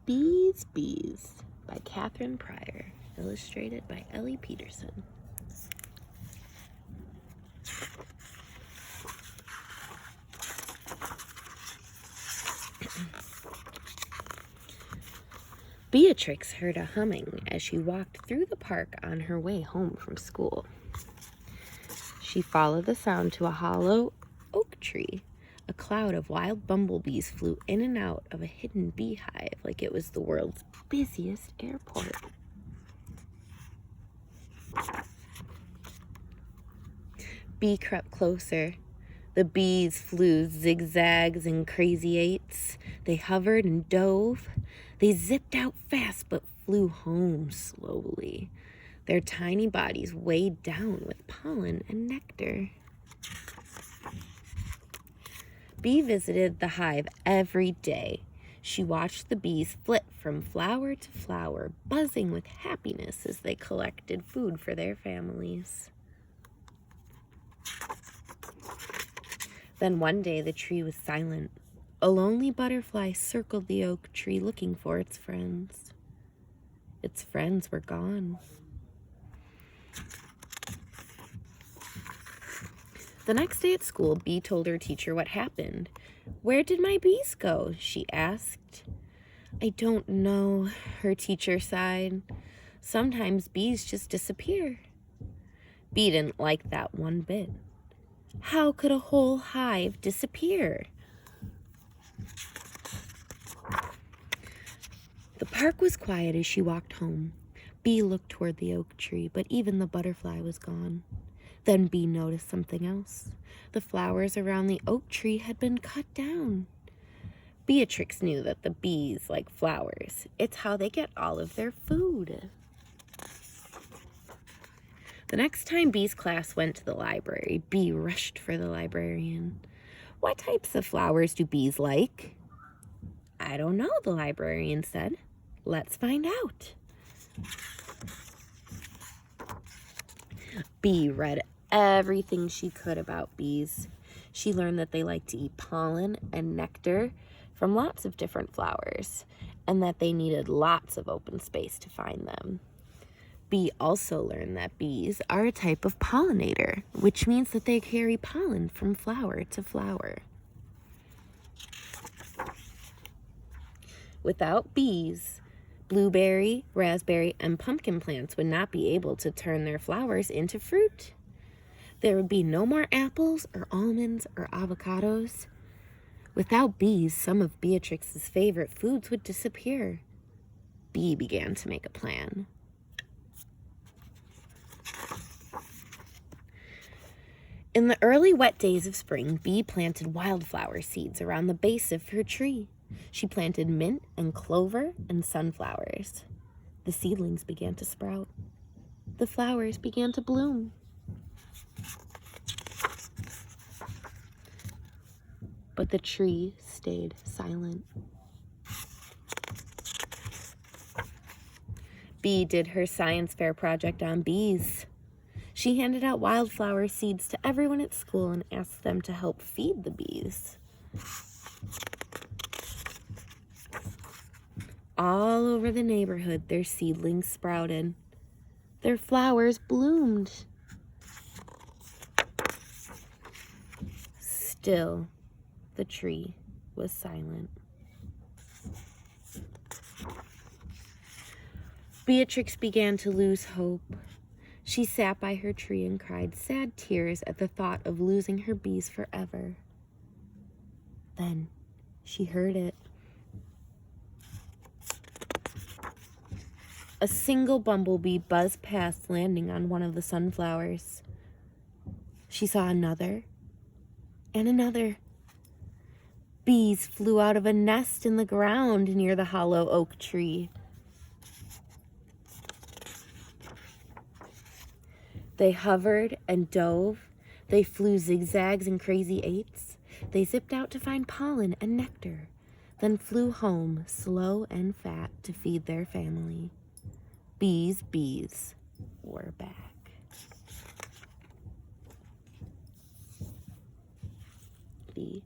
Bees, Bees by Katherine Pryor, illustrated by Ellie Peterson. Beatrix heard a humming as she walked through the park on her way home from school. She followed the sound to a hollow oak tree. A cloud of wild bumblebees flew in and out of a hidden beehive like it was the world's busiest airport. Bee crept closer. The bees flew zigzags and crazy eights. They hovered and dove. They zipped out fast but flew home slowly, their tiny bodies weighed down with pollen and nectar. Bee visited the hive every day. She watched the bees flit from flower to flower, buzzing with happiness as they collected food for their families. Then one day the tree was silent. A lonely butterfly circled the oak tree looking for its friends. Its friends were gone. The next day at school, Bee told her teacher what happened. "Where did my bees go?" she asked. "I don't know," her teacher sighed. "Sometimes bees just disappear." Bee didn't like that one bit. How could a whole hive disappear? The park was quiet as she walked home. Bee looked toward the oak tree, but even the butterfly was gone. Then Bee noticed something else. The flowers around the oak tree had been cut down. Beatrix knew that the bees like flowers. It's how they get all of their food. The next time Bee's class went to the library, Bee rushed for the librarian. "What types of flowers do bees like?" "I don't know," the librarian said. "Let's find out." Bee read everything she could about bees. She learned that they like to eat pollen and nectar from lots of different flowers, and that they needed lots of open space to find them. Bee also learned that bees are a type of pollinator, which means that they carry pollen from flower to flower. Without bees, blueberry, raspberry, and pumpkin plants would not be able to turn their flowers into fruit. There would be no more apples or almonds or avocados. Without bees, some of Beatrix's favorite foods would disappear. Bee began to make a plan. In the early wet days of spring, Bee planted wildflower seeds around the base of her tree. She planted mint and clover and sunflowers. The seedlings began to sprout. The flowers began to bloom. But the tree stayed silent. Bee did her science fair project on bees. She handed out wildflower seeds to everyone at school and asked them to help feed the bees. All over the neighborhood, their seedlings sprouted. Their flowers bloomed. Still, the tree was silent. Beatrix began to lose hope. She sat by her tree and cried sad tears at the thought of losing her bees forever. Then she heard it. A single bumblebee buzzed past, landing on one of the sunflowers. She saw another and another. Bees flew out of a nest in the ground near the hollow oak tree. They hovered and dove. They flew zigzags and crazy eights. They zipped out to find pollen and nectar, then flew home, slow and fat, to feed their family. Bees, bees were back. The